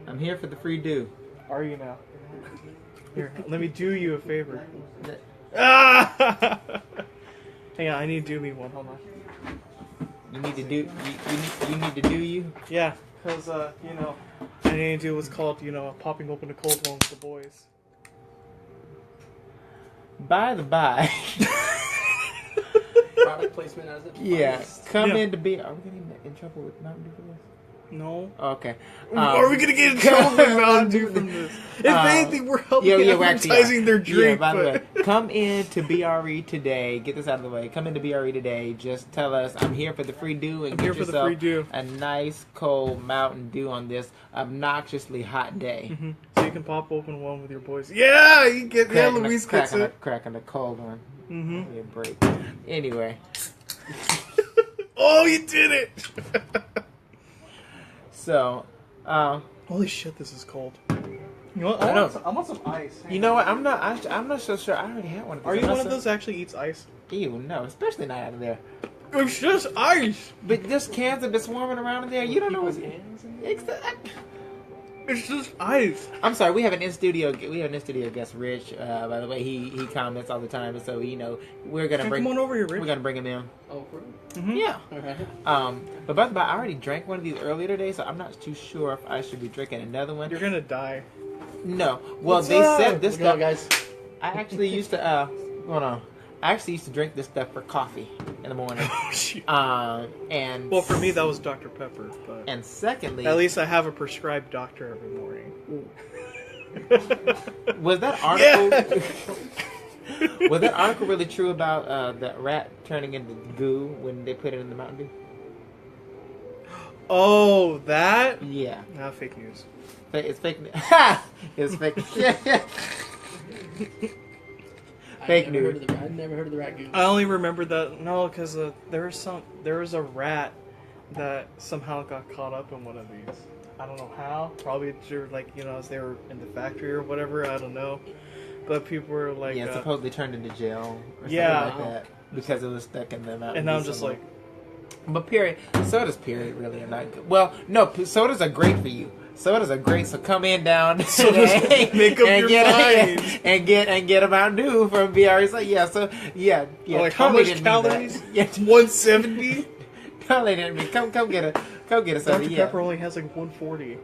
I'm here for the free do. Are you now? Here, let me do you a favor. That- Ah! Hang on, I need to do me one. Hold on. You need to do you need to do you. Yeah, because, I need to do what's called, popping open a cold one with the boys. By the by. Product placement as it Yeah, finest. come in to be. Are we getting in trouble with Mountain Dew for this? No. Okay. Are we gonna get in trouble with Mountain Dew from this? If anything, we're helping advertising their drink. Yeah, by the way, come in to BRE today. Get this out of the way. Come into BRE today. Just tell us I'm here for the free do and get yourself a nice cold Mountain Dew on this obnoxiously hot day. Mm-hmm. So you can pop open one with your boys. Yeah, you get Luis gets it. Cracking a cold one. Mm-hmm. Give me a break. Anyway. Oh, you did it! So, holy shit, this is cold. You know what? I want some ice. You know what? I'm not so sure. I already had one of these. Are you one of those that actually eats ice? Ew, no, especially not out of there. It's just ice. But just cans have been swarming around in there. You don't know what's It's just ice. I'm sorry. We have an in studio guest, Rich. By the way, he comments all the time, and so we're gonna bring. Come on over here, Rich. We're gonna bring him in. Oh, for real? Mm-hmm. Yeah. Alright. But by the way, I already drank one of these earlier today, so I'm not too sure if I should be drinking another one. You're gonna die. No. Well, What's they up? said this Look stuff. out, guys. I actually used to. Hold on. I actually used to drink this stuff for coffee in the morning. And well, for me that was Dr. Pepper, but and secondly, at least I have a prescribed doctor every morning. Was that article? Yeah. Was that article really true about that rat turning into goo when they put it in the Mountain Dew? Oh, that? Yeah. Nah, fake news. It's fake news. It's fake. Fake news. I never heard of the rat goo. I only remember that because there was a rat that somehow got caught up in one of these. I don't know how. Probably through as they were in the factory or whatever. I don't know. But people were like, yeah, supposedly turned into jail or something Yeah. like that because it was stuck in the Mountain and Dew I'm just somewhere. like, But period. Sodas, period, really are not good. Well, no, sodas are great for you. Sodas are great, so come in down today make up and your get mind. and get a Mountain Dew from BRE. So yeah, yeah. like totally how much didn't mean that. calories? Yeah, 170. totally didn't mean. Come get a soda. Dr. Yeah. Pepper only has like 140.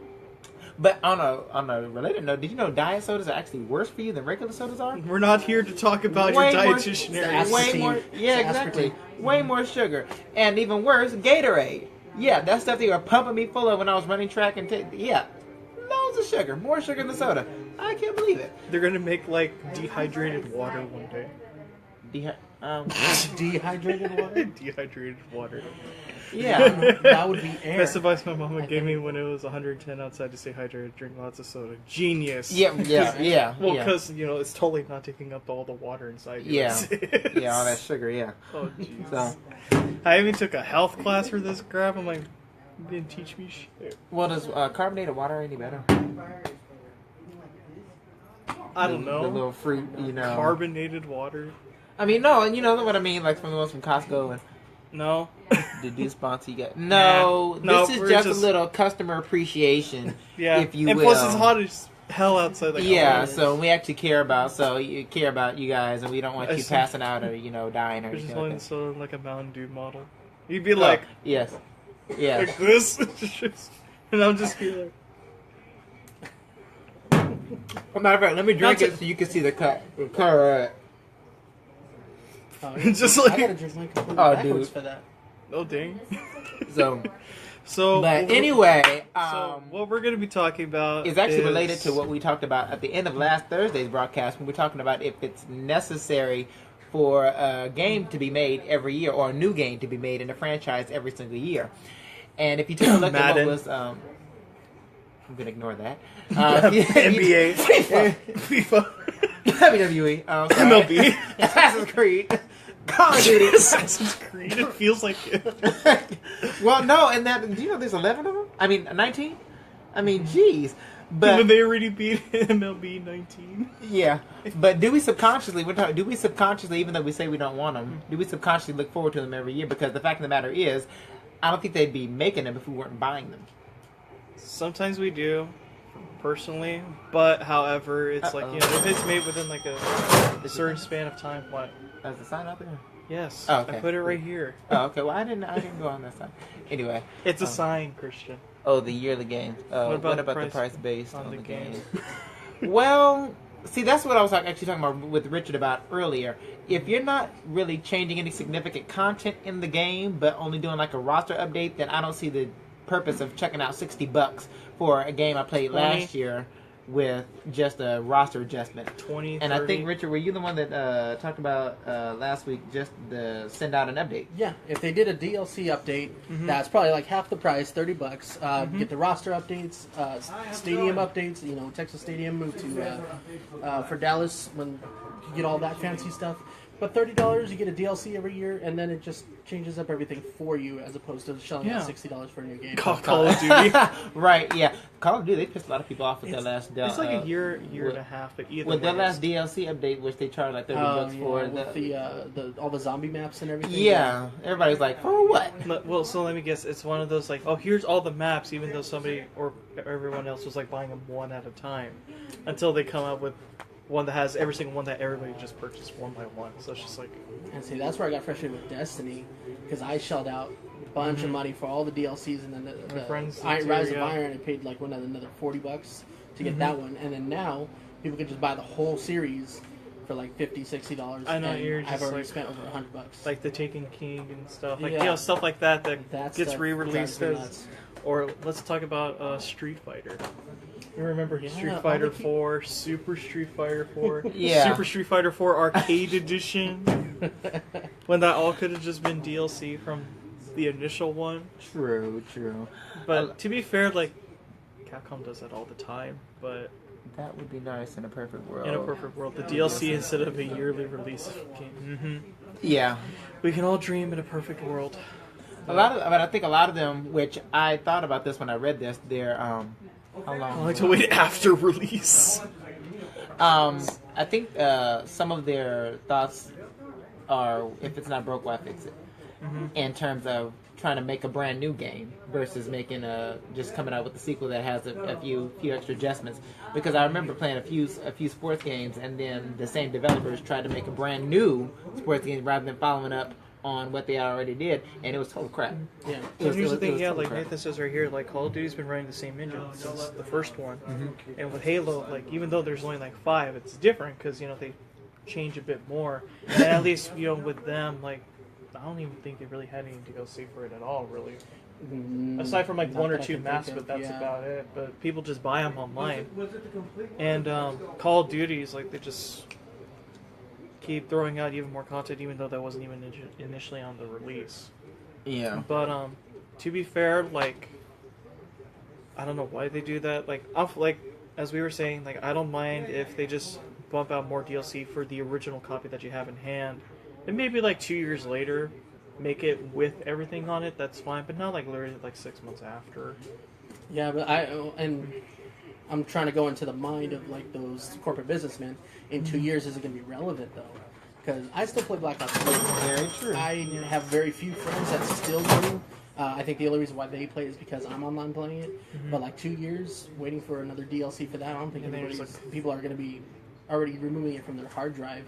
But on a related note, did you know diet sodas are actually worse for you than regular sodas are? We're not here to talk about Way your more- dietitian. It's Way aspartame. more, yeah, It's exactly. aspartame. Way more sugar, and even worse, Gatorade. Yeah, that stuff they were pumping me full of when I was running track and yeah, loads of sugar, more sugar than soda. I can't believe it. They're gonna make like dehydrated water one day. Dehydrated water? Dehydrated water. Yeah, That would be air. Best advice my mama gave me when it was 110 outside to stay hydrated. Drink lots of soda. Genius. yeah. Well, yeah. because it's totally not taking up all the water inside you. Yeah. That's it. Yeah, all that sugar. Yeah. Oh jeez. So, I even took a health class for this crap. I'm like, you didn't teach me shit. well, does carbonated water any better? I don't The know. little fruit, Carbonated water. I mean, no, you know what I mean, like from the ones from Costco and. No. Did you sponsor you guys? No, No, this is we're just a just- little customer appreciation, Yeah. if you and will. plus, it's hot as hell outside. Like, Yeah, oh, so we actually care about you guys, and we don't want I you see. passing out or dying or We're just anything holding like that. soda like a Mountain Dew model. You'd be like, Yes, yeah. like this, and I'm just be like. Matter of fact, let me drink Not it so you can see the cut. Correct. Oh, Just I like- gotta drink mine completely Oh, backwards dude. for that. Oh dang. So, but what- anyway, so what we're gonna be talking about is actually related to what we talked about at the end of last Thursday's broadcast when we were talking about if it's necessary for a game to be made every year or a new game to be made in a franchise every single year. And if you take a look at what Madden. was, I'm gonna ignore that. NBA, FIFA, WWE, MLB. Assassin's Creed, Call of Duty. Assassin's Creed. It feels like it. Well, no, and that do you know there's 11 of them? I mean 19. I mean, geez. But When they already beat MLB 19. yeah, but do we subconsciously, even though we say we don't want them, do we subconsciously look forward to them every year? Because the fact of the matter is, I don't think they'd be making them if we weren't buying them. Sometimes we do. For personally. But however, it's like, you know, if it's made within like a certain span of time, what? Is the sign up there? Yes, Oh, okay. I put it right here. Oh, okay. Well, I didn't go on that side. Anyway. It's a sign, Christian. Oh, the yearly games. What about the the price based on on the the games? game? Well, see, that's what I was actually talking about with Richard about earlier. If you're not really changing any significant content in the game, but only doing like a roster update, then I don't see the purpose of checking out $60 for a game I played 20. last year with just a roster adjustment. 20, And I 30. think, Richard, were you the one that talked about last week just the send out an update? Yeah, if they did a DLC update, that's probably like half the price, $30. Get the roster updates, stadium updates. You know, Texas Stadium moved to for Dallas when you get all that fancy stuff. But $30, you get a DLC every year, and then it just changes up everything for you, as opposed to shelling out $60 for a new game. Call of Duty. Right, yeah. Call of Duty, they pissed a lot of people off with their last... It's like a year and a half, but either with way, their last DLC update, which they charged like $30 for. With the all the zombie maps and everything. Yeah, everybody's like, for what? Well, so let me guess. It's one of those like, oh, here's all the maps, even though somebody or everyone else was like buying them one at a time, until they come up with one that has every single one that everybody just purchased one by one. So it's just like, and see, that's where I got frustrated with Destiny, because I shelled out a bunch of money for all the DLCs, and then the friends did Rise too, of yeah. Iron, I paid like another $40 to get that one, and then now people can just buy the whole series for like $50-$60. I know, and you're I've just already like- spent over $100. like the Taken King and stuff, like Yeah. stuff like that That gets stuff re-released drives me as. nuts. Or let's talk about Street Fighter. You remember Yeah, Street all Fighter the 4, Super Street Fighter 4, Yeah. Super Street Fighter 4 Arcade Edition, when that all could have just been DLC from the initial one. True. But to be fair, like, Capcom does that all the time, but That would be nice in a perfect world. in a perfect world, the DLC instead of a yearly release game. Yeah. We can all dream in a perfect world. But I think a lot of them, which I thought about this when I read this, they're, how long? I like to wait after release. I think some of their thoughts are, if it's not broke, why fix it? In terms of trying to make a brand new game versus making just coming out with a sequel that has a few extra adjustments. Because I remember playing a few sports games, and then the same developers tried to make a brand new sports game rather than following up on what they already did, and it was total crap. Yeah. So here's the thing, total like crap. Nathan says right here, like Call of Duty's been running the same engine since the first one, and with Halo, like even though there's only like 5, it's different because you know they change a bit more. And at least you know with them, like I don't even think they really had any DLC for it at all, really. Aside from like Not one or that I two can maps, think of, but that's yeah. about it. But people just buy them online. And Call of Duty's like they just keep throwing out even more content, even though that wasn't even initially on the release. Yeah. But to be fair, like I don't know why they do that. Like as we were saying, like I don't mind if they just bump out more DLC for the original copy that you have in hand, and maybe like 2 years later, make it with everything on it. That's fine, but not like literally like 6 months after. Yeah, but I'm trying to go into the mind of like those corporate businessmen. In 2 years, is it going to be relevant though? Because I still play Black Ops 3. Very true. I have very few friends that still do. I think the only reason why they play is because I'm online playing it. But like 2 years waiting for another DLC for that, I don't think And then it's people are going to be already removing it from their hard drive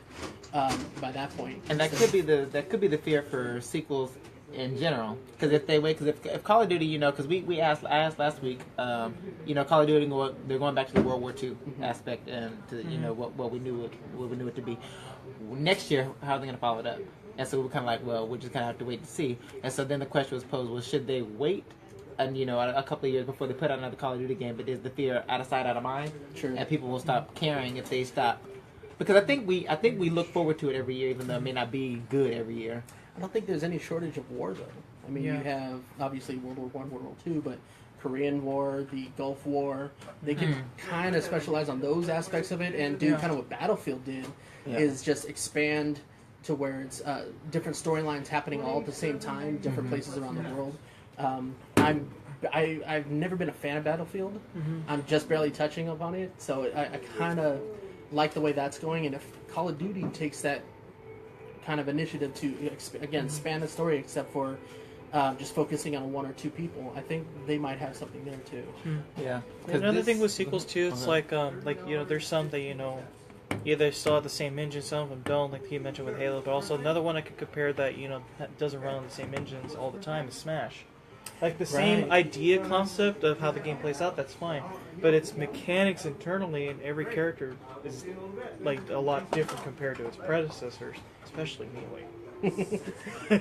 by that point. And that could be the fear for sequels in general. Because if they wait, because if Call of Duty, you know, because I asked last week, you know, Call of Duty, they're going back to the World War II aspect and to you know what we knew it to be. Next year, how are they going to follow it up? And so we're kind of like, well, we just kind of have to wait to see. And so then the question was posed: well, should they wait? And you know, a couple of years before they put out another Call of Duty game, but is the fear out of sight, out of mind? True. And people will stop caring if they stop. Because I think we look forward to it every year, even though it may not be good every year. I don't think there's any shortage of war though. I mean, Yeah. you have obviously World War I, World War II, but Korean War, the Gulf War, they can kind of specialize on those aspects of it and do kind of what Battlefield did, is just expand to where it's different storylines happening all at the same time, different places around the world. I've never been a fan of Battlefield. I'm just barely touching up on it, so I kind of like the way that's going. And if Call of Duty takes that kind of initiative to again span the story, except for just focusing on one or two people, I think they might have something there too. Yeah. Another thing with sequels too, it's like there's some that yeah, they still have the same engine. Some of them don't, like he mentioned with Halo. But also another one I could compare that that doesn't run on the same engines all the time is Smash. Like the same idea concept of how the game plays out, that's fine. But its mechanics internally and every character is like a lot different compared to its predecessors, especially Melee.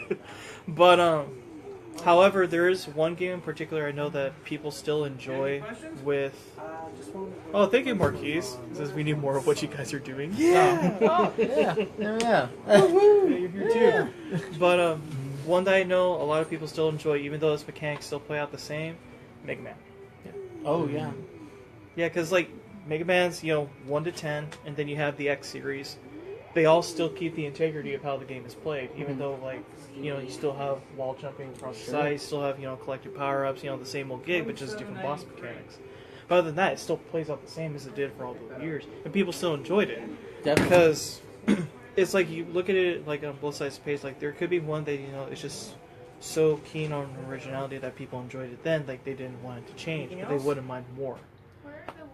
But however, there is one game in particular I know that people still enjoy with. Oh, thank you, Marquise. It says we need more of what you guys are doing. Yeah. Oh, yeah. Yeah. Yeah, you're here too. But one that I know a lot of people still enjoy, even though its mechanics still play out the same, Megaman. Oh yeah. Yeah, because like Mega Man's 1 to 10, and then you have the X series. They all still keep the integrity of how the game is played, even though you still have wall jumping across the side, you still have collective power ups, the same old gig, but just different boss mechanics. But other than that, it still plays out the same as it did for all those years, and people still enjoyed it. Definitely. Because it's like you look at it like on both sides of the page, like there could be one that is just so keen on originality that people enjoyed it then, like they didn't want it to change, but they wouldn't mind more.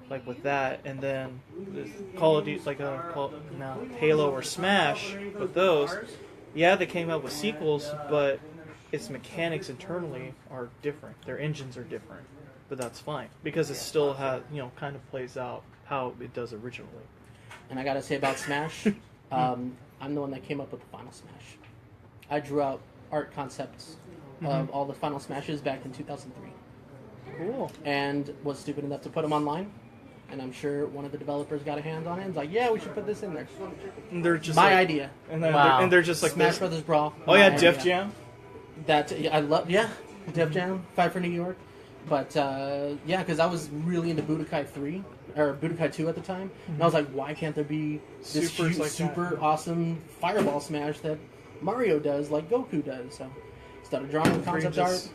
Like with that, and then Call of Duty, Halo or Smash, with those, yeah, they came out with sequels, but its mechanics internally are different. Their engines are different, but that's fine because it still has, kind of plays out how it does originally. And I gotta say about Smash, I'm the one that came up with the Final Smash. I drew out art concepts of all the Final Smashes back in 2003. Cool. And was stupid enough to put them online. And I'm sure one of the developers got a hand on it and was like, yeah, we should put this in there. And they're just my idea. And they're just like Smash this. Brothers Brawl. Oh yeah, my Def idea. Jam. I love, Def Jam, Fight for New York. But because I was really into Budokai 3, or Budokai 2 at the time. And I was like, why can't there be this Supers like super that. awesome fireball smash that Mario does, like Goku does? So started drawing concept art,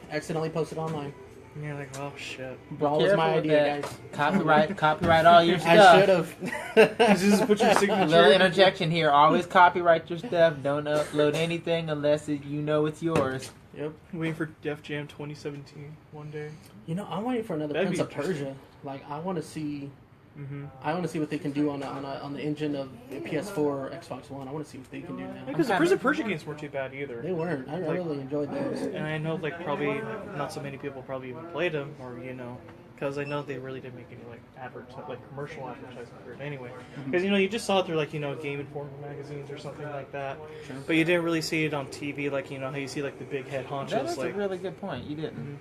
accidentally posted online. And you're like, oh shit. Brawl was my idea, guys. Copyright all your stuff. I should have. Just put your A signature. little interjection here. Always copyright your stuff. Don't upload anything unless it's yours. Yep. Waiting for Def Jam 2017 one day. I'm waiting for another That'd Prince be of Persia. Like, I want to see. Mm-hmm. I want to see what they can do on the engine of PS4 or Xbox One. I want to see what they can do now. Because the Prison Persia games weren't too bad either. They weren't. I really enjoyed those. And I know, probably not so many people probably even played them, or because I know they really didn't make any commercial advertising for it anyway. Because you just saw it through Game Informer magazines or something like that, Sure. but you didn't really see it on TV, how you see the big head honchos. That's a really good point. You didn't.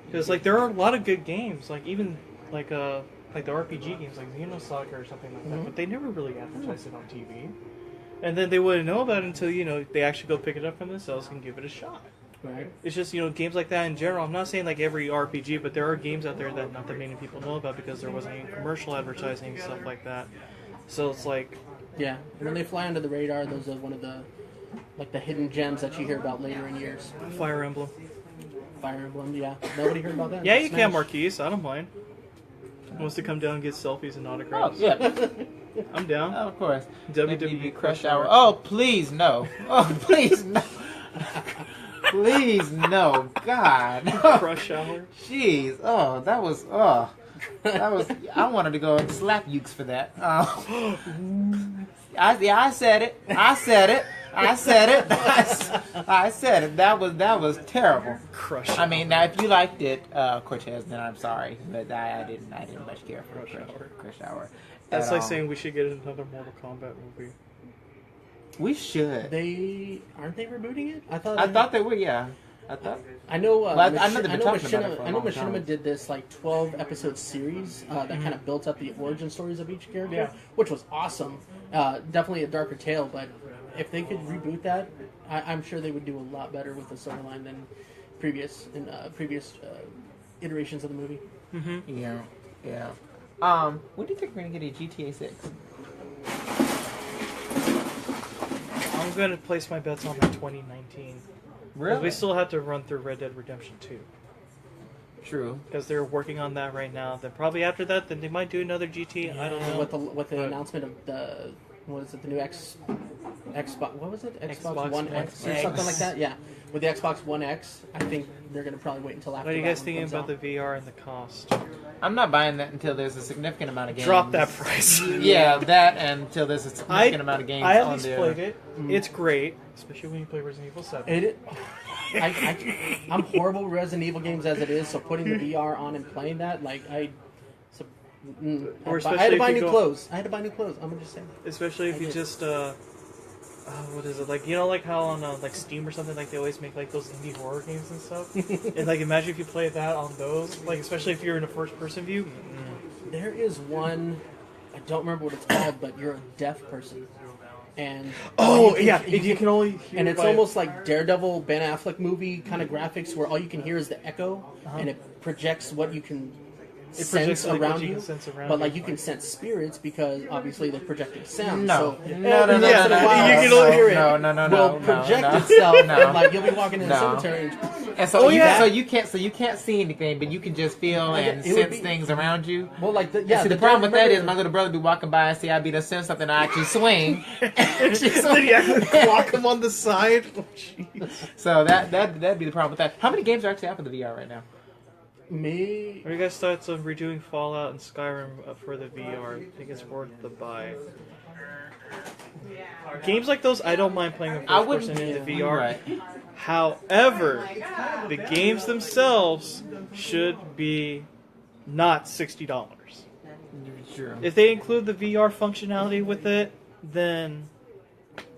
Because there are a lot of good games, even the RPG games, like Xenosaga or something like that, but they never really advertised it on TV. And then they wouldn't know about it until, they actually go pick it up from themselves and give it a shot. Right. It's just, games like that in general. I'm not saying every RPG, but there are games out there that not that many people know about because there wasn't any commercial advertising and stuff like that. So it's like... Yeah, and when they fly under the radar, those are one of the the hidden gems that you hear about later in years. Fire Emblem. Fire Emblem, yeah. Nobody heard about that? Yeah, you Smash. can, Marquise. I don't mind. Wants to come down and get selfies and Oh, autographs. yeah. I'm down. Of course. WWE Crush Hour. Oh, please, no. Oh, please, no. Please, no. God. Crush Hour. Jeez. Oh, that was... I wanted to go and slap Ukes for that. I said it. I said it. That was terrible. Crush. I mean, now if you liked it, Cortez, then I'm sorry, but I didn't much care for Crush Hour. That's like saying we should get another Mortal Kombat movie. We should. Aren't they rebooting it? I thought they were. Yeah, I know. I know they've been talking about it for a I know long time. Machinima did this 12 episode series that kind of built up the origin stories of each character, Yeah. which was awesome. Definitely a darker tale, but if they could reboot that, I'm sure they would do a lot better with the storyline than previous iterations of the movie. Mm-hmm. Yeah. When do you think we're gonna get a GTA 6? I'm going to place my bets on 2019. Really? We still have to run through Red Dead Redemption 2. True. Because they're working on that right now. Then probably after that, then they might do another GT. I don't know. With the announcement of the new Xbox. What was it? Xbox Xbox One One X or X. something like that. Yeah, with the Xbox One X, I think they're gonna probably wait until after. What are you that guys one thinking comes about out. the VR and the cost? I'm not buying that until there's a significant amount of games. Drop that price. Yeah, that and until there's a significant amount of games I at on least there. played it. It's great, especially when you play Resident Evil 7. I'm horrible with Resident Evil games as it is, so putting the VR on and playing that, like Or I had to buy especially if you new go- clothes. I'm just saying. Especially if you just what is it, like, you know, like how on like Steam or something, like they always make like those indie horror games and stuff. And like imagine if you play that on those, like especially if you're in a first person view. There is one, I don't remember what it's called, but you're a deaf person, and you can only hear and it's by- almost like Daredevil, Ben Affleck movie kind of graphics, where all you can hear is the echo, and it projects what you can sense projects, like, what around you you. can sense around But like you. you can sense spirits because obviously they're projecting sound. No. So No, every no, no, once no, in a no, while, you can only hear it. no, will project no. itself. No. And, like you'll be walking in a No. cemetery. And so, yeah. so you can't see anything, but you can just feel and It would sense be- things around you. Well, like the, See, the problem with that is my little brother be walking by and see I be to sense something, I actually swing. Then you actually clock them on the side. Oh, jeez. So that'd be the problem with that. How many games are actually out for the VR right now? me. What are you guys' thoughts on redoing Fallout and Skyrim for the VR? I think it's worth the buy. Games like those, I don't mind playing them I first wouldn't. person in the You're VR. right. However, the games themselves should be not $60. Sure. If they include the VR functionality with it, then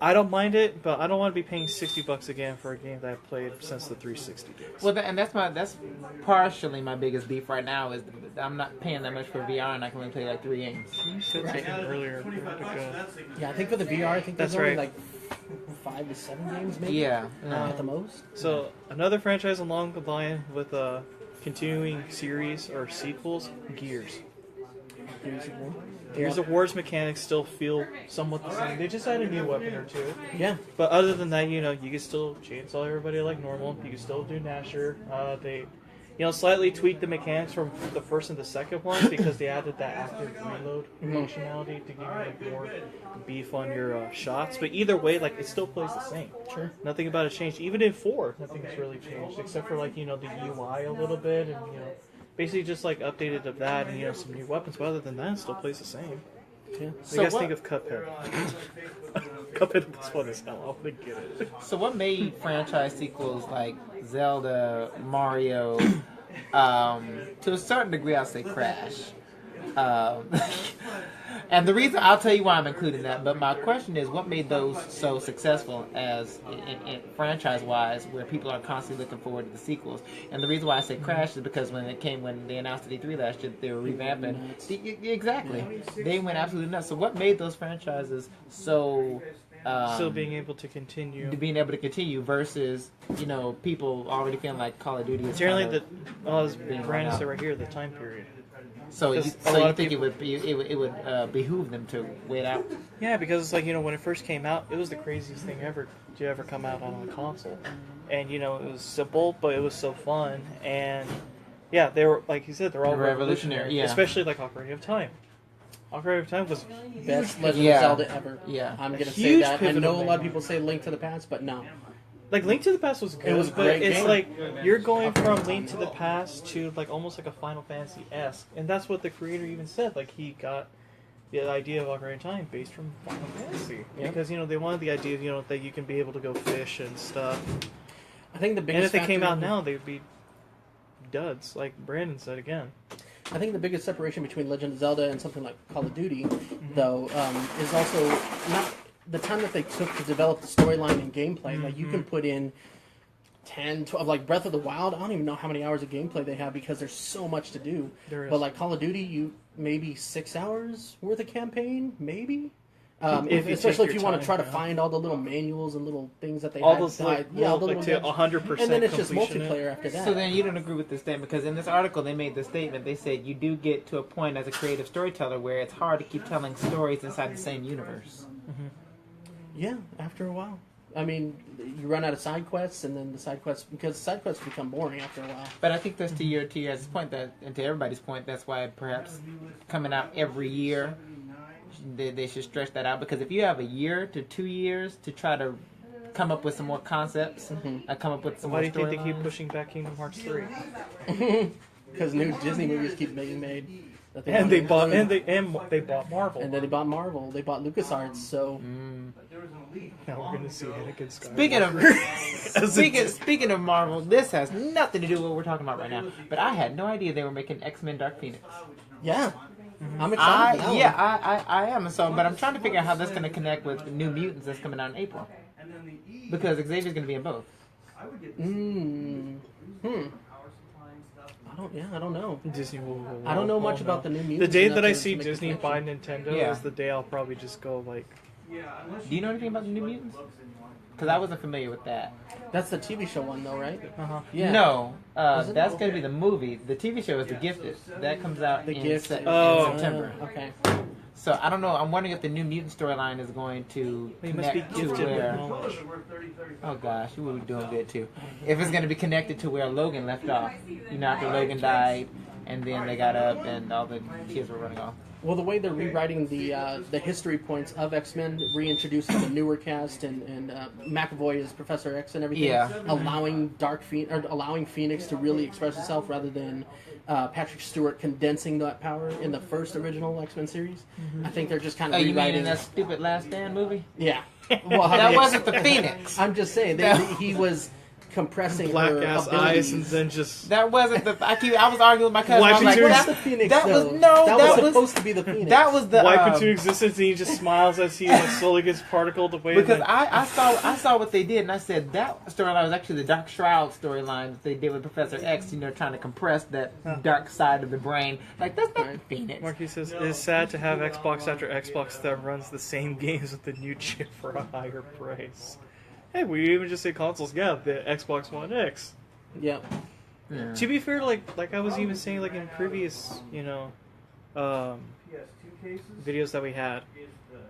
I don't mind it, but I don't want to be paying $60 again for a game that I've played since the 360 days. Well, that's partially my biggest beef right now is I'm not paying that much for VR and I can only play like 3 games. You said Right. something earlier. Where did it go? Yeah, I think for the VR, I think there's That's only right. like 5 to 7 games, maybe. Yeah. At the most. So, another franchise along the line with a continuing series or sequels, Gears. Gears of War's mechanics still feel somewhat the same. They just added a new weapon or two. Yeah. But other than that, you know, you can still chainsaw everybody like normal. You can still do Nasher. They, you know, slightly tweaked the mechanics from the first and the second one because they added that active reload functionality to give you like more beef on your shots. But either way, like, it still plays the same. Sure. Nothing about it changed. Even in 4, nothing's really changed except for, like, you know, the UI a little bit and, you know, basically just like updated of that and, you know, some new weapons. But other than that, it still plays the same. Yeah. What do you guys think of Cuphead? Cuphead, this one is hell. I'll get it. So what made franchise sequels like Zelda, Mario, to a certain degree, I'll say Crash. And the reason, I'll tell you why I'm including that, but my question is, what made those so successful as in franchise-wise, where people are constantly looking forward to the sequels? And the reason why I say Crash is because when they announced the E3 last year, they were revamping. Exactly. They went absolutely nuts. So what made those franchises so... Still being able to continue. Versus, you know, people already feeling like Call of Duty is Generally, kind the as Brandon said right here, the time period. So you, because a so lot you of think people- it would behoove them to wait out? Yeah, because it's like, you know, when it first came out, it was the craziest thing ever to ever come out on a console. And, you know, it was simple, but it was so fun. And, yeah, they were, like you said, they're all revolutionary. Yeah. Especially, like, Ocarina of Time. Ocarina of Time was Best Legend Yeah. of Zelda ever. Yeah. I'm going to say Huge that. I pivotal know a lot of moment. people say Link to the Past, but no. like, Link to the Past was good, It was a but great it's game. like you're going from Link to the Past to like almost like a Final Fantasy-esque, and that's what the creator even said. Like, he got the idea of Ocarina of Time based from Final Fantasy because, you know, they wanted the idea of, you know, that you can be able to go fish and stuff. I think the And biggest if they came factor- out now, they'd be duds, like Brandon said again. I think the biggest separation between Legend of Zelda and something like Call of Duty, though, is also not the time that they took to develop the storyline and gameplay. Like, you can put in 10, 12, like Breath of the Wild, I don't even know how many hours of gameplay they have because there's so much to do. There is. But like Call of Duty, you maybe 6 hours worth of campaign, maybe? If you Especially take if you your want to time, try to yeah. find all the little manuals and little things that they All had. those, like, all the like to little 100% and then it's just completion. multiplayer after that. So then you don't agree with this statement because in this article they made the statement. They said you do get to a point as a creative storyteller where it's hard to keep telling stories inside the same universe. Yeah, after a while. I mean, you run out of side quests, and then the side quests become boring after a while. But I think that's to your guys' point, that and to everybody's point, that's why perhaps coming out every year they should stretch that out, because if you have a year to 2 years to try to come up with some more concepts, come up with some Why more do you think they keep storylines. pushing back Kingdom Hearts 3? Because new Disney movies keep being made. That And they bought include. they bought Marvel. And then they bought Marvel. They bought LucasArts. So Now we're gonna see Anakin Skywalker. Speaking of Marvel, this has nothing to do with what we're talking about right now. But I had no idea they were making X-Men Dark Phoenix. yeah, I'm excited. For that one. I am. So, but I'm trying to figure out how that's going to connect with the New Mutants that's coming out in April. Because Xavier's going to be in both. I don't know. Disney will. I don't know much about the New Mutants. The day enough that I to see make a Disney connection. buy Nintendo Yeah. is the day I'll probably just go like. Do you know anything about the New Mutants? Because I wasn't familiar with that. That's the TV show one, though, right? Yeah. No, Was it? that's going to be the movie. The TV show is The Gifted. That comes out The in, Gift. in Oh. September. Okay. So I don't know. I'm wondering if the New Mutant storyline is going to He must be connect to gifted with where. knowledge. Oh gosh, you would be doing good too. If it's going to be connected to where Logan left off. You know, after Logan died, and then they got up and all the kids were running off. Well, the way they're rewriting the history points of X-Men, reintroducing the newer cast and McAvoy as Professor X and everything, Yeah. allowing Phoenix to really express itself rather than Patrick Stewart condensing that power in the first original X-Men series. I think they're just kind Oh, of you mean rewriting. in that stupid Last Stand movie? Yeah. Well, That wasn't the Phoenix. I'm just saying he was compressing Black her ass abilities. eyes and then just. That wasn't the. I was arguing with my cousin. I was Wiping like, tears. That's that, the Phoenix. that was though. no. That That was was supposed to be the Phoenix. that was the. Wipe into existence and he just smiles as he like slowly gets particled away. Because like, I saw what they did, and I said that storyline was actually the Dark Shroud storyline that they did with Professor X. You know, trying to compress that dark side of the brain. Like that's not the Phoenix. Marquis says, it is sad to have Xbox after Xbox that runs the same games with the new chip for a higher price. Hey, we even just say consoles. Yeah, the Xbox One X. Yep. Yeah. To be fair, like I was even saying, like in previous, videos that we had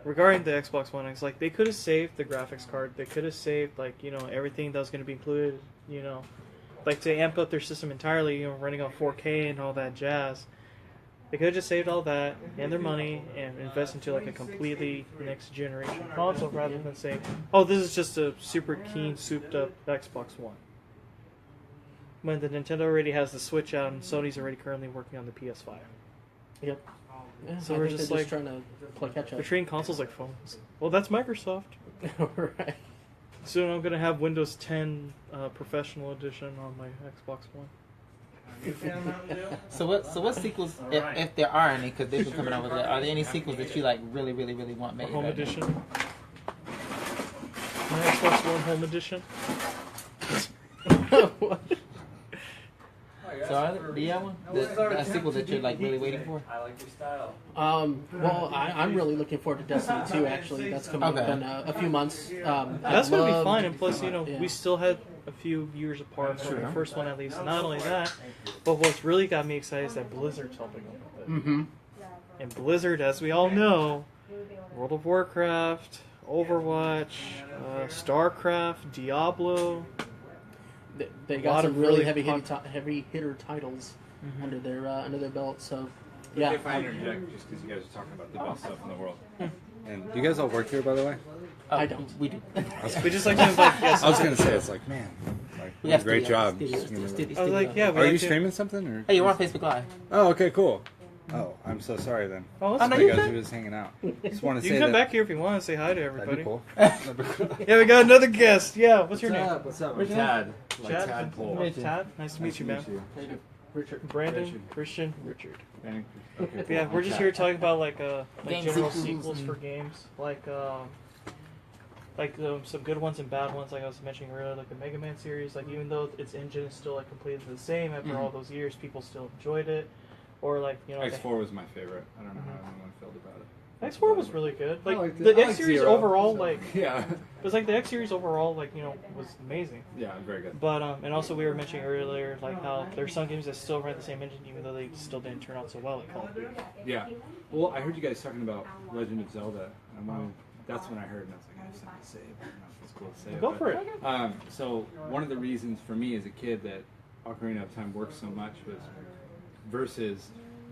regarding the Xbox One X, like they could have saved the graphics card. They could have saved everything that was going to be included. Like to amp up their system entirely. Running on 4K and all that jazz. They could have just saved all that and their money and invest into like a completely next generation console rather than saying, "Oh, this is just a super keen, souped up Xbox One." When the Nintendo already has the Switch out and Sony's already currently working on the PS5. Yep. Yeah, So I we're think just they're like- trying to play catch They're up. treating consoles like phones. Well, that's Microsoft. Right. Soon I'm gonna have Windows 10 Professional Edition on my Xbox One. So what sequels, if there are any, because they've been coming out with it, are there any sequels that you like really want made? Home right now? Edition. My Xbox One Home Edition. So are there, do you have one? A sequel that you're like really waiting for? I like your style. Well, I'm really looking forward to Destiny 2, actually. That's coming up Okay. in a few months. That's gonna be fine, and plus, Yeah. we still had a few years apart from the Sure. first one at least. Not only that, but what's really got me excited is that Blizzard's helping them with it. Mm-hmm. And Blizzard, as we all know, World of Warcraft, Overwatch, StarCraft, Diablo. They A lot got some of really really heavy hitter titles under their belt. So, Yeah. yeah. If I interject, just because you guys are talking about the best stuff in the world. And do you guys all work here, by the way? I don't. We do. We just like to invite guests. I was gonna say, it's like, man, like, We have great studio, job. studio, Just gonna- studio, I was like, studio. yeah, we Are like you to- streaming something? Or? Hey, you're on Facebook Live. Oh, okay, cool. Oh, I'm so sorry then. Oh, Oh, that's no, You you guys can. were just hanging out. Just want to You say can come that. back here if you want to say hi to That'd everybody. be cool. That'd be cool. Yeah, we got another guest. Yeah, what's your name? What's up? What's your Tad. Like Chad? Tadpole. Tad? Nice to meet you, man. Richard. Brandon, Richard. Christian, Richard. Okay, But yeah, we're just here talking about like Game general sequels sequels and- for games, some good ones and bad ones. Like I was mentioning earlier, like the Megaman series. Like even though its engine is still like completely the same after all those years, people still enjoyed it. Or like X4 was my favorite. I don't know how everyone felt about it. X4 was really good. Like liked it. the I X liked series Zero. overall, like Yeah. it was like the X series overall, like was amazing. Yeah, very good. But and also we were mentioning earlier, like how there's some games that still run the same engine, even though they still didn't turn out so well, like Call of Duty. Yeah. Well, I heard you guys talking about Legend of Zelda. And that's when I heard, and I was like, I just have to say it. I don't know if it's cool to say it. Go but, for it. So one of the reasons for me as a kid that Ocarina of Time worked so much was versus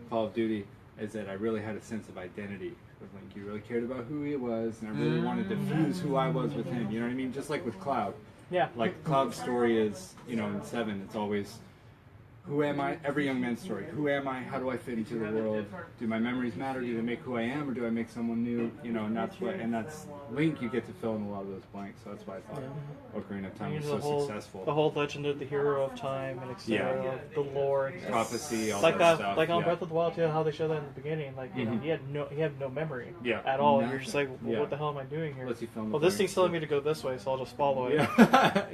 Call of Duty is that I really had a sense of identity with Link. You really cared about who he was, and I really wanted to fuse who I was with him. You know what I mean? Just like with Cloud. Yeah. Like Cloud's story is, you know, in 7, it's always, who am I? Every young man's story. Who am I? How do I fit into the world? Do my memories matter? Do they make who I am, or do I make someone new? You know, and that's Link. You get to fill in a lot of those blanks. So that's why I thought Ocarina of Time was so successful. The whole legend of the hero of time and etc. The lore, prophecy, all like that stuff. Like on Breath of the Wild too, how they showed that in the beginning. Like you know, he had no memory at all. And you're just like, well, what the hell am I doing here? Well, this thing's telling me to go this way, so I'll just follow it.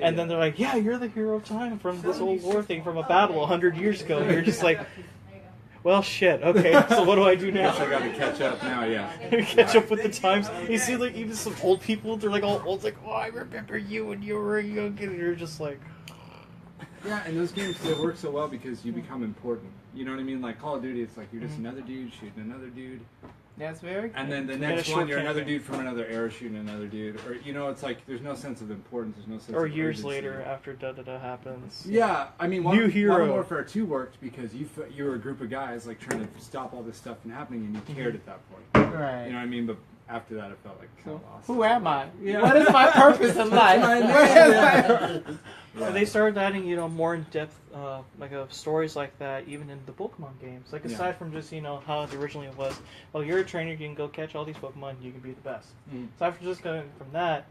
And then they're like, yeah, you're the hero of time from this old war thing from a battle 100 years ago. And you're just like, well, shit. Okay, so what do I do now? I got to catch up now. Catch up with the times. You see, like even some old people, they're like all old, like, oh, I remember you when you were a young kid. And you're just like, yeah. And those games, they work so well because you become important. You know what I mean? Like Call of Duty, it's like you're just another dude shooting another dude. That's very cool. And then the next one, you're another dude from another era shooting another dude. Or, you know, it's like there's no sense of importance. There's no sense or of years urgency. later after da-da-da happens. Yeah, I mean, New hero. Modern Warfare 2 worked because you were a group of guys like trying to stop all this stuff from happening, and you cared at that point. Right. You know what I mean? But after that, it felt like kind of lost. Who am I? Yeah. What is my purpose in life? And they started adding, you know, more in depth, stories like that, even in the Pokemon games. Like aside from just, you know, how it originally was, well, you're a trainer, you can go catch all these Pokemon, you can be the best. Aside from just going from that,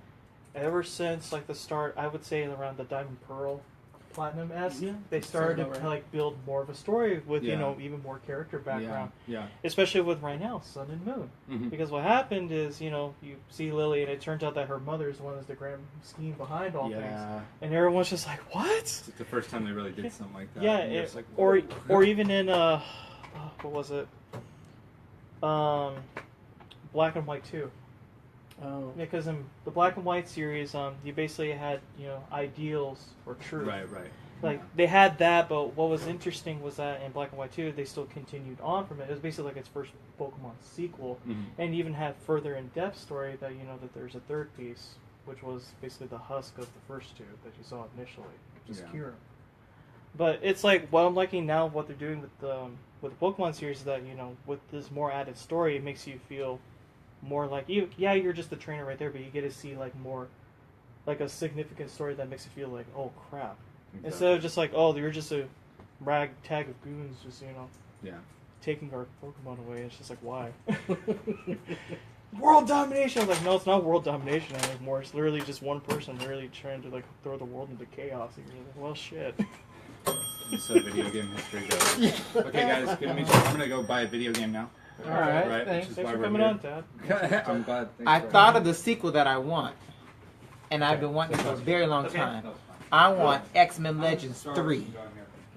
ever since like the start, I would say around the Diamond Pearl Platinum-esque, they started to like build more of a story with you know even more character background. Especially with right now Sun and Moon, because what happened is you know you see Lily and it turns out that her mother is the one that's the grand scheme behind all things, and everyone's just like, what? It's the first time they really did something like that. Yeah, like, or even in what was it? Black and White 2. Oh. Yeah, because in the Black and White series, you basically had, you know, ideals or truth. Right. Like, they had that, but what was interesting was that in Black and White 2, they still continued on from it. It was basically like its first Pokemon sequel, and even had further in-depth story that, you know, that there's a third piece, which was basically the husk of the first two that you saw initially, just Kyurem. But it's like, what I'm liking now, what they're doing with the Pokemon series is that, you know, with this more added story, it makes you feel more like you're just the trainer right there, but you get to see like more like a significant story that makes you feel like, oh crap, instead of just like, oh, you're just a ragtag of goons just, you know, taking our Pokemon away. It's just like, why? World domination. I was like, no, it's not world domination anymore. It's literally just one person literally trying to like throw the world into chaos. And you're like, well, shit. So video game history goes. Okay, guys, good to meet you. I'm gonna go buy a video game now. All right, Thanks for coming on, Dad. I'm glad. I thought of the sequel that I want, and I've been wanting it for a very long time. I want X-Men Legends 3.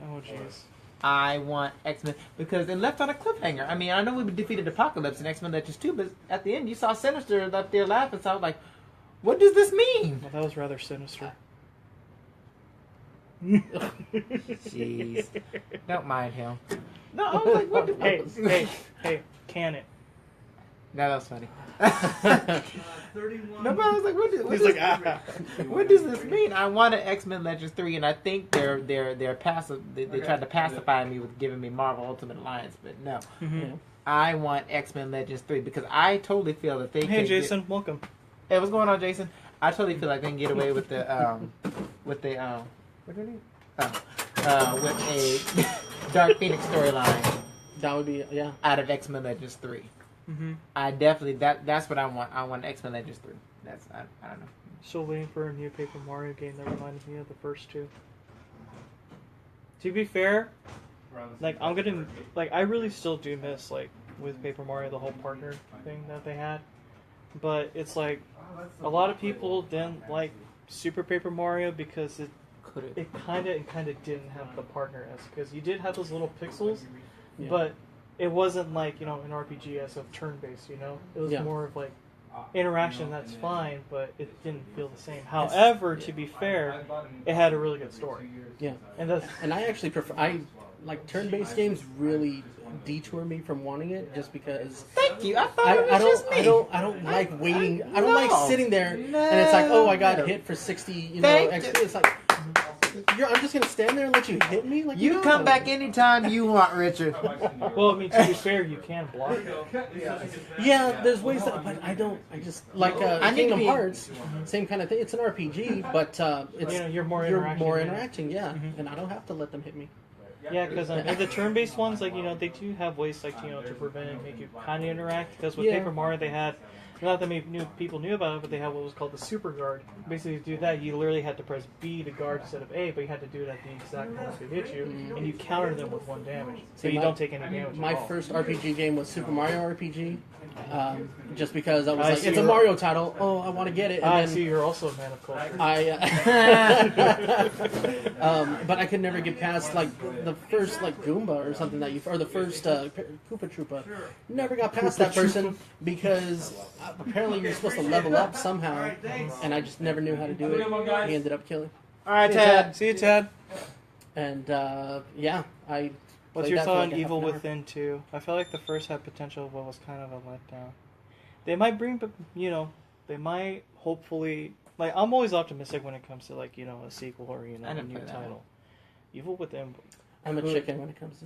Oh, jeez. I want X-Men, because they left on a cliffhanger. I mean, I know we defeated Apocalypse in X-Men Legends 2, but at the end you saw Sinister up there laughing, so I was like, what does this mean? Well, that was rather sinister. Jeez. Don't mind him. No, I was like, what the Hey, can it? No, that was funny. No, but I was like, what does this mean? I wanted X-Men Legends 3, and I think they're passive. They tried to pacify me with giving me Marvel Ultimate Alliance, but no. I want X-Men Legends 3 because I totally feel that they. Hey, Jason, welcome. Hey, what's going on, Jason? I totally feel like they can get away with the what do you need? With a Dark Phoenix storyline. That would be out of X-Men Legends 3. I definitely that's what I want. I want X-Men Legends 3. That's I don't know. Still waiting for a new Paper Mario game that reminded me of the first two. To be fair, like I really still do miss like with Paper Mario the whole partner thing that they had. But it's like a lot of people didn't like Super Paper Mario because it kind of didn't have the partner as because you did have those little pixels, but it wasn't like, you know, an RPG as of turn-based, you know? It was more of like interaction, that's fine, but it didn't feel the same. However, to be fair, it had a really good story. Yeah. And I actually prefer like turn-based games really detour me from wanting it just because thank you. I thought it was just me. I don't like waiting. I don't like sitting there and it's like, oh, I got hit for 60, XP. It's like I'm just gonna stand there and let you hit me? Like, You no. come back anytime you want, Richard. Well, I mean, to be fair, you can block it. Yeah, there's ways that, but I just like I need to Kingdom be- Hearts, same kind of thing. It's an RPG, but it's You're more you're interacting. more interacting, yeah, and I don't have to let them hit me. Yeah, because in the turn-based ones, like, they do have ways, like, to prevent and make you kind of interact. Because with Yeah. Paper Mario, they had, not that many people knew about it, but they had what was called the Super Guard. Basically, to do that, you literally had to press B to guard instead of A, but you had to do it at the exact moment they hit you, and you counter them with 1 damage. So you don't take any damage My at all. first RPG game was Super Mario RPG, just because I was I like, see it's a you're- Mario title. Oh, I want to get it. And I then see you're also a man of culture. but I could never get past like the first like Goomba or something or the first Koopa Troopa. Never got past that person because apparently you're supposed to level up somehow, and I just never knew how to do it. He ended up killing. All right, See you, Tad. See you, Ted. And yeah, I. What's played your that for thought like on a half Evil an hour. Within 2? I felt like the first had potential, but was kind of a letdown. They might bring, they might hopefully, like, I'm always optimistic when it comes to, like, a sequel or, I a didn't new play that title. Evil Within I'm a chicken when it comes to.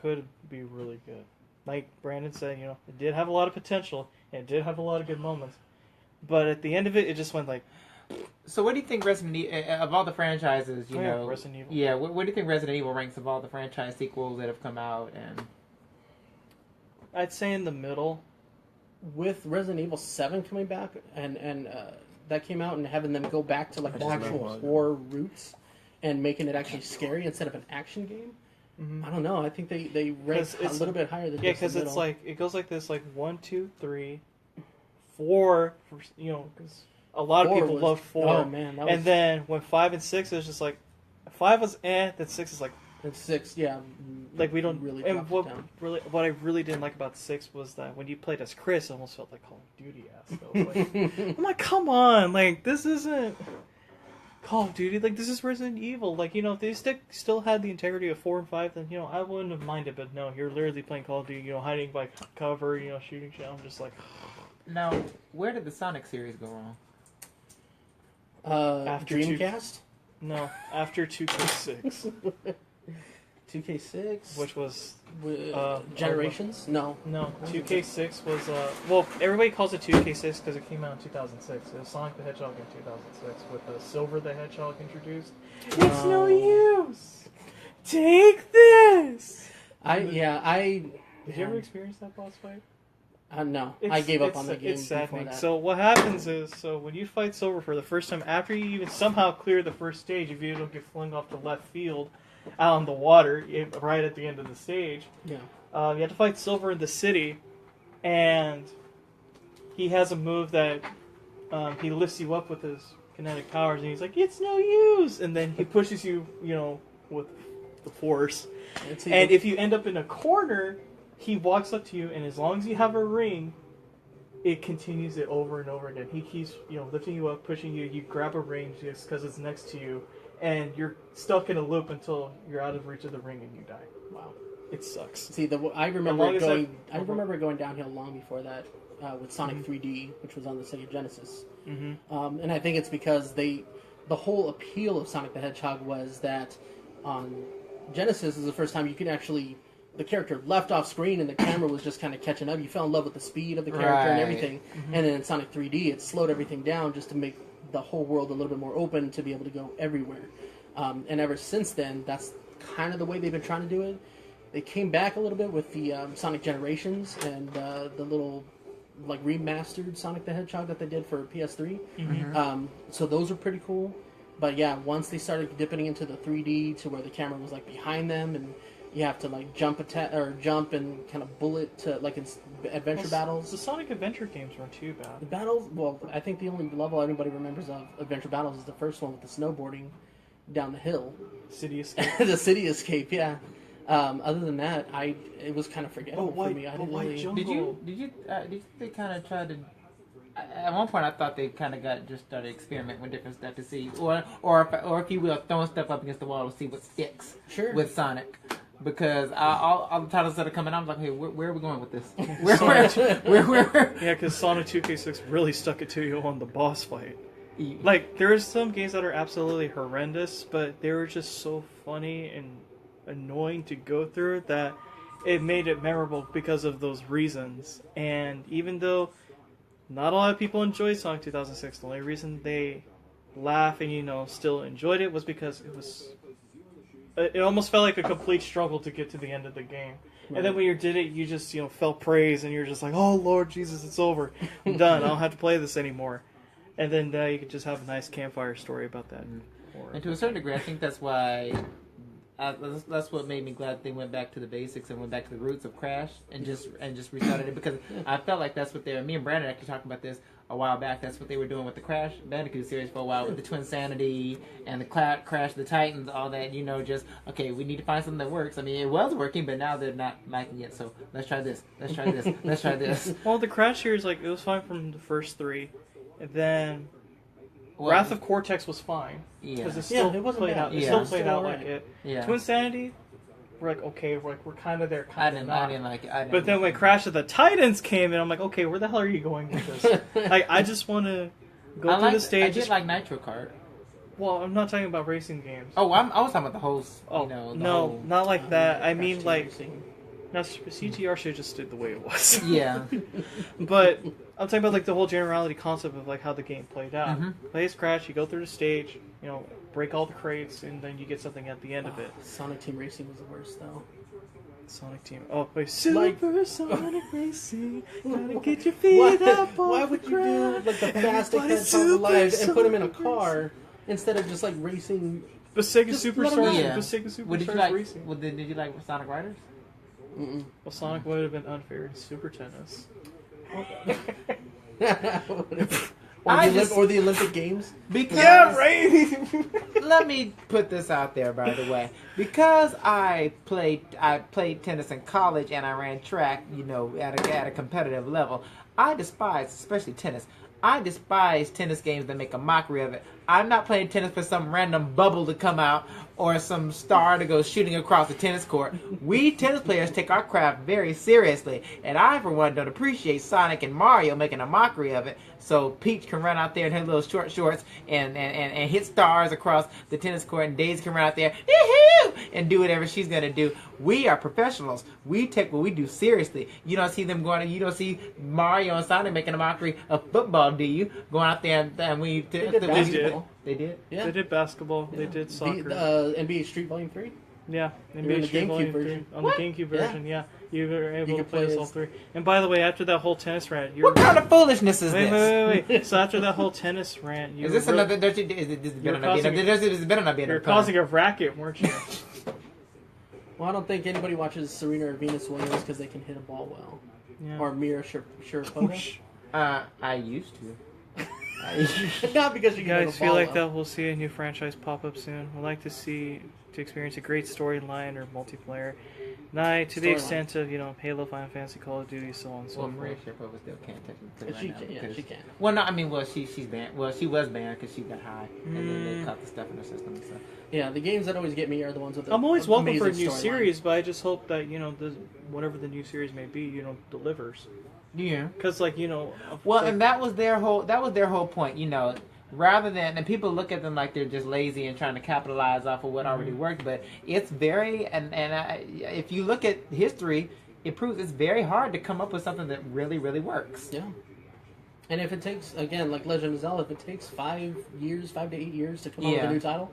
could be really good. Like Brandon said, it did have a lot of potential, and it did have a lot of good moments. But at the end of it, it just went like, So, what do you think Resident Evil, of all the franchises, Resident Evil. Yeah, what do you think Resident Evil ranks of all the franchise sequels that have come out? And I'd say in the middle. With Resident Evil 7 coming back, and that came out, and having them go back to like the actual horror roots, and making it actually scary instead of an action game. Mm-hmm. I don't know. I think they rank a little bit higher than Yeah, just the because it's middle. like it goes like this, like 1, 2, 3, 4. Because a lot of 4 people was- loved 4. Oh man, that was, And then when 5 and 6 is just like 5 was then 6 is like and 6, yeah, we don't really. And dropped it down. what I really didn't like about 6 was that when you played as Chris, it almost felt like Call of Duty esque. I'm like, come on, like this isn't Call of Duty. Like this is Resident Evil. Like if they still had the integrity of 4 and 5, then I wouldn't have minded. But no, you're literally playing Call of Duty. Hiding by cover. Shooting shit. I'm just like. now, where did the Sonic series go wrong? After Dreamcast, No, after 2K6, 2K6, which was Generations. No, 2K6 was well, everybody calls it 2K6 because it came out in 2006. It was Sonic the Hedgehog in 2006 with Silver the Hedgehog introduced. It's no use. Take this. I Did you ever experience that boss fight? no, I gave up on the game It's before saddening. that. So what happens is, when you fight Silver for the first time, after you even somehow clear the first stage, if you don't get flung off the left field out on the water right at the end of the stage, Yeah. you have to fight Silver in the city, and he has a move that he lifts you up with his kinetic powers, and he's like, "It's no use," and then he pushes you, with the force. And if you end up in a corner, he walks up to you, and as long as you have a ring, it continues it over and over again. He keeps, lifting you up, pushing you. You grab a ring just because it's next to you, and you're stuck in a loop until you're out of reach of the ring and you die. Wow. It sucks. See, I remember longest I remember going downhill long before that with Sonic 3D, which was on the Sega Genesis. Mm-hmm. And I think it's because the whole appeal of Sonic the Hedgehog was that on Genesis is the first time you could actually, the character left off screen and the camera was just kind of catching up. You fell in love with the speed of the character and Right. everything. Mm-hmm. And then in Sonic 3D, it slowed everything down just to make the whole world a little bit more open to be able to go everywhere. And ever since then, that's kind of the way they've been trying to do it. They came back a little bit with the Sonic Generations and the little like remastered Sonic the Hedgehog that they did for PS3. Mm-hmm. So those are pretty cool. But yeah, once they started dipping into the 3D to where the camera was like behind them and you have to like jump and kind of bullet to like in adventure battles. The Sonic Adventure games weren't too The bad. battles, well, I think the only level anybody remembers of Adventure Battles is the first one with the snowboarding down the hill. City Escape. The city escape, yeah. Other than that, it was kind of forgettable for me. I didn't really. Did you think they kind of tried to? At one point, I thought they kind of just started experimenting with different stuff to see, or if you will, throwing stuff up against the wall to see what sticks Sure. with Sonic. Because all the titles that are coming out, I'm like, hey, where are we going with this? Where? Yeah, because Sonic 2K6 really stuck it to you on the boss fight. Like, there's some games that are absolutely horrendous, but they were just so funny and annoying to go through that it made it memorable because of those reasons. And even though not a lot of people enjoyed Sonic 2006, the only reason they laugh and, still enjoyed it was because it almost felt like a complete struggle to get to the end of the game. Right. And then when you did it, you just, felt praise, and you're just like, oh, Lord Jesus, it's over. I'm done. I don't have to play this anymore. And then you could just have a nice campfire story about that. And to a certain degree, I think that's why... that's what made me glad they went back to the basics and went back to the roots of Crash and just restarted it, because I felt like that's what they were. Me and Brandon actually talked about this a while back. That's what they were doing with the Crash Bandicoot series for a while, with the Twin Sanity and the Crash of the Titans, all that. Just okay, we need to find something that works. I mean, it was working, but now they're not liking it. So let's try this. Let's try this. Let's try this. Well, the Crash series, it was fine from the first three, and then Wrath of Cortex was fine. Because it still played out. It still played out like it. Yeah. Twin Sanity, we're like, okay, we're kind of there. I didn't like it. But then when Crash of the Titans came in, I'm like, okay, where the hell are you going with this? I just want to go through the stage. I did like Nitro Kart. Well, I'm not talking about racing games. Oh, I was talking about the whole. No, not like that. I mean, like, now CTR should have just stayed the way it was. Yeah. But I'm talking about the whole generality concept of how the game played out. Play as Crash, you go through the stage, break all the crates, and then you get something at the end of it. Sonic Team Racing was the worst, though. Sonic Team. Oh, wait, Super Sonic Racing. Gotta get your feet up. Why would you do the fastest Hedgehog alive and put him in a car instead of just racing? But Sega Superstars. Sega Superstars Racing. Well, did you like Sonic Riders? Mm-mm. Well, Sonic would have been unfair in Super Tennis. Or the Olympic Games? Because, right. Let me put this out there, by the way. Because I played tennis in college and I ran track, at a competitive level. I despise, especially tennis. I despise tennis games that make a mockery of it. I'm not playing tennis for some random bubble to come out or some star to go shooting across the tennis court. We tennis players take our craft very seriously, and I, for one, don't appreciate Sonic and Mario making a mockery of it. So Peach can run out there in her little short shorts and hit stars across the tennis court, and Daisy can run out there and do whatever she's gonna do. We are professionals. We take what we do seriously. You don't see them going. You don't see Mario and Sonic making a mockery of football, do you? Going out there and we did. They did? Yeah. They did basketball. Yeah. They did soccer. NBA Street Volume 3? Yeah. NBA Street Volume 3. On the GameCube version, yeah. You were able to play all three. And by the way, after that whole tennis rant... What kind of foolishness is this? Wait. So after that whole tennis rant... Is this another... You're causing a racket, weren't you? Well, I don't think anybody watches Serena or Venus Williams because they can hit a ball well. Yeah. Or Mira Sharapova. I used to. Not because you guys feel like that we'll see a new franchise pop up soon. We'd like to experience a great storyline or multiplayer. To the extent of Halo, Final Fantasy, Call of Duty, so on and so forth. Maria Sharapova still can't technically she can. Well, no, I mean, she's banned. Well, she was banned because she got high, and then they caught the stuff in her system and stuff. Yeah, the games that always get me are the ones with the I'm always welcome for a new series, line. But I just hope that whatever the new series may be, delivers. Yeah, because and that was their whole point. Rather than, and people look at them like they're just lazy and trying to capitalize off of what already worked, but it's very if you look at history, it proves it's very hard to come up with something that really, really works. Yeah. And if it takes, again, like Legend of Zelda, if it takes 5 to 8 years to come up with a new title,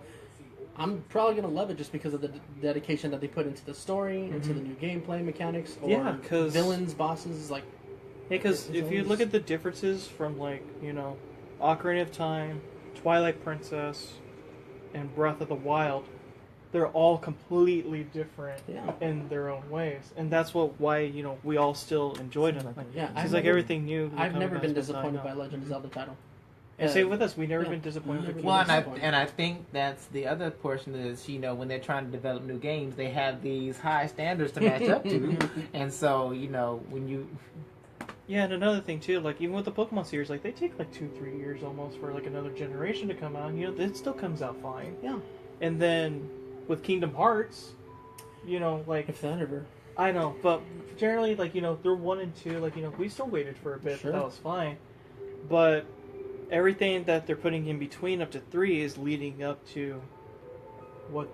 I'm probably going to love it just because of the dedication that they put into the story, into the new gameplay mechanics, or villains, bosses, because if you look at the differences from, Ocarina of Time, Twilight Princess, and Breath of the Wild, they're all completely different in their own ways, and that's why we all still enjoyed them. It's everything new. I've never been disappointed by Legend of Zelda title. And same with us, we've never been disappointed. Well, and I think that's the other portion is when they're trying to develop new games, they have these high standards to match up to, and so when you. Yeah, and another thing too, even with the Pokemon series, they take 2-3 years almost for another generation to come out. It still comes out fine. Yeah. And then with Kingdom Hearts, if that ever. I know, but generally, they're 1 and 2. We still waited for a bit. Sure. That was fine. But everything that they're putting in between up to 3 is leading up to what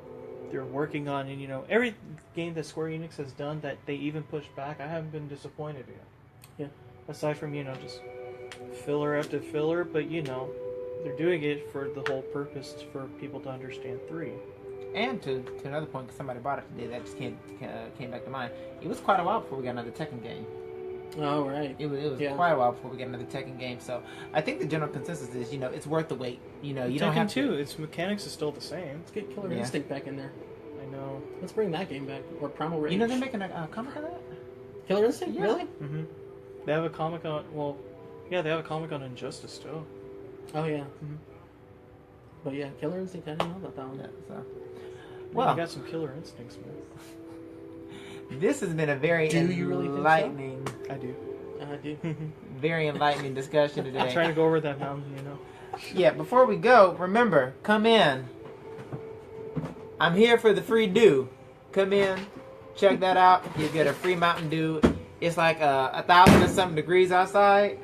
they're working on, and every game that Square Enix has done that they even pushed back, I haven't been disappointed in. Yeah. Aside from just filler after filler, but they're doing it for the whole purpose for people to understand 3. And to another point, because somebody brought it today that just came back to mind. It was quite a while before we got another Tekken game. Oh, right. It was quite a while before we got another Tekken game. So I think the general consensus is, it's worth the wait. You don't have to. Its mechanics is still the same. Let's get Killer Instinct back in there. I know. Let's bring that game back. Or Primal Rage. They're making a comic of that? Killer Instinct? Yeah. Really? Mm-hmm. They have a comic on. Well, yeah, they have a comic on Injustice still. Oh yeah. Mm-hmm. But yeah, Killer Instinct. I didn't know about that one. Yeah, so. Well, you got some killer instincts, man. This has been a very enlightening. I do. I do. Very enlightening discussion today. I'm trying to go over that mountain, Yeah, before we go, remember, come in. I'm here for the free dew. Come in, check that out. You get a free Mountain Dew. It's like 1,000 and something degrees outside,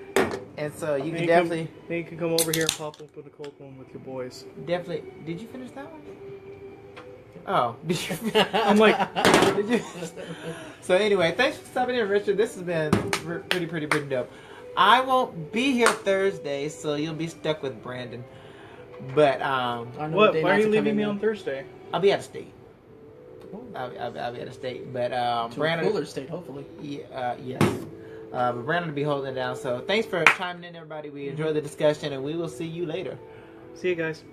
and so you can definitely. Then you can come over here and pop open a cold one with your boys. Definitely. Did you finish that one? Oh, did you? I'm like, did you? So anyway, thanks for stopping in, Richard. This has been pretty dope. I won't be here Thursday, so you'll be stuck with Brandon. But what? Why are you leaving me on Thursday? I'll be out of state. I'll be out of state, but Brandon. A cooler state, hopefully. Yeah, yes. But Brandon will be holding it down. So thanks for chiming in, everybody. We enjoyed the discussion, and we will see you later. See you guys.